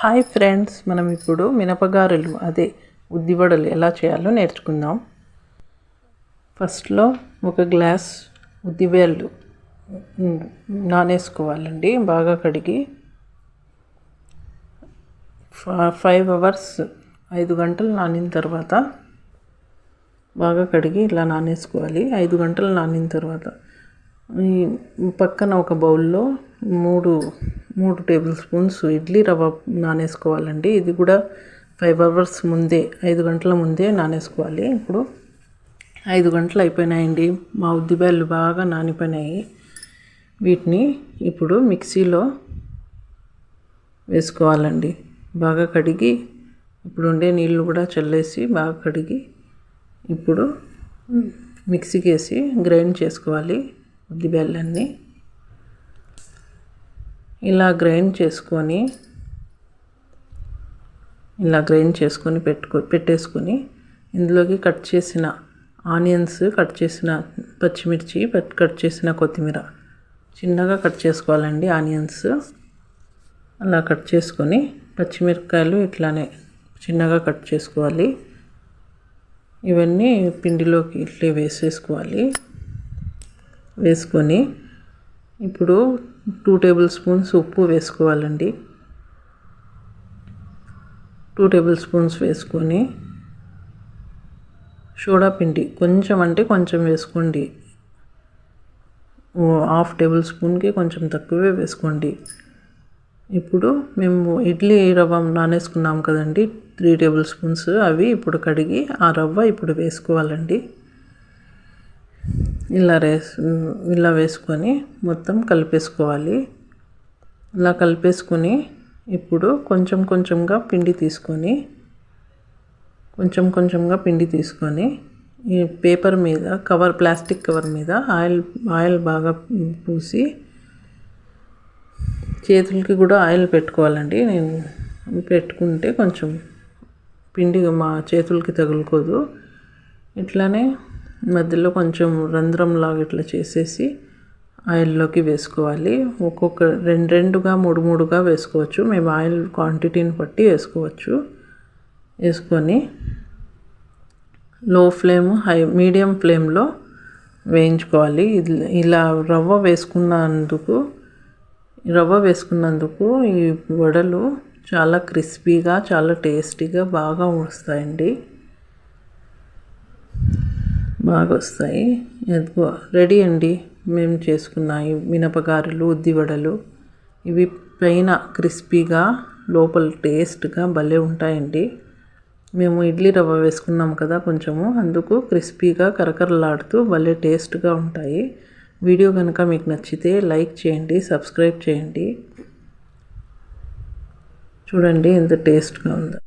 Hi friends, మనం ఇప్పుడు మినపగారెలు అదే ఉద్దివడలు ఎలా చేయాలో నేర్చుకుందాం. ఫస్ట్లో ఒక గ్లాస్ ఉద్దివేళ్ళు నానేసుకోవాలండి. బాగా కడిగి 5 అవర్స్ 5 గంటలు నానిన తర్వాత బాగా కడిగి ఇలా నానేసుకోవాలి. 5 గంటలు నానిన తర్వాత ఈ పక్కన ఒక బౌల్లో 3 టేబుల్ స్పూన్స్ ఇడ్లీ రవ్వ నానేసుకోవాలండి. ఇది కూడా 5 అవర్స్ ముందే 5 గంటల ముందే నానేసుకోవాలి. ఇప్పుడు 5 గంటలు అయిపోయినాయండి. మా ఉద్దిబ్యాళ్ళు బాగా నానిపోయినాయి. వీటిని ఇప్పుడు మిక్సీలో వేసుకోవాలండి. బాగా కడిగి ఇప్పుడు ఉండే నీళ్ళు కూడా చల్లేసి బాగా కడిగి ఇప్పుడు మిక్సీకి వేసి గ్రైండ్ చేసుకోవాలి. ఉద్దిబ్యాళ్ళన్నీ ఇలా గ్రైండ్ చేసుకొని పెట్టేసుకొని ఇందులోకి కట్ చేసిన ఆనియన్స్, కట్ చేసిన పచ్చిమిర్చి, కట్ చేసిన కొత్తిమీర చిన్నగా కట్ చేసుకోవాలండి. ఆనియన్స్ అలా కట్ చేసుకొని పచ్చిమిరపకాయలు ఇట్లానే చిన్నగా కట్ చేసుకోవాలి. ఇవన్నీ పిండిలోకి ఇట్లే వేసుకొని ఇప్పుడు 2 టేబుల్ స్పూన్స్ ఉప్పు వేసుకోవాలండి. 2 టేబుల్ స్పూన్స్ వేసుకొని సోడా పిండి కొంచెం వేసుకోండి. 1/2 టేబుల్ స్పూన్కి కొంచెం తక్కువే వేసుకోండి. ఇప్పుడు మేము ఇడ్లీ రవ్వ నానేసుకున్నాం కదండి, 3 టేబుల్ స్పూన్స్ అవి ఇప్పుడు కడిగి ఆ రవ్వ ఇప్పుడు వేసుకోవాలండి. ఇలా వేసుకొని మొత్తం కలిపేసుకోవాలి. ఇలా కలిపేసుకొని ఇప్పుడు కొంచెంగా పిండి తీసుకొని ఈ పేపర్ మీద ప్లాస్టిక్ కవర్ మీద ఆయిల్ బాగా పూసి చేతులకి కూడా ఆయిల్ పెట్టుకోవాలండి. నేను పెట్టుకుంటే కొంచెం పిండి మా చేతులకి తగులుకోదు. ఇట్లానే మధ్యలో కొంచెం రంధ్రంలాగా ఇట్లా చేసేసి ఆయిల్లోకి వేసుకోవాలి. ఒక్కొక్క 2గా 3గా వేసుకోవచ్చు. మేము ఆయిల్ క్వాంటిటీని బట్టి వేసుకొని లో ఫ్లేమ్ మీడియం ఫ్లేమ్లో వేయించుకోవాలి. ఇలా రవ్వ వేసుకున్నందుకు ఈ వడలు చాలా క్రిస్పీగా, చాలా టేస్టీగా బాగా వస్తాయండి. రెడీ అండి. మేము చేసుకున్న ఈ మినపగారెలు, ఉద్దివడలు. ఇవి పైన క్రిస్పీగా, లోపల టేస్ట్గా భలే ఉంటాయండి. మేము ఇడ్లీ రవ్వ వేసుకున్నాం కదా కొంచెము, అందుకు క్రిస్పీగా కరకరలాడుతూ భలే టేస్ట్గా ఉంటాయి. వీడియో కనుక మీకు నచ్చితే లైక్ చేయండి, సబ్స్క్రైబ్ చేయండి. చూడండి ఎంత టేస్ట్గా ఉందో.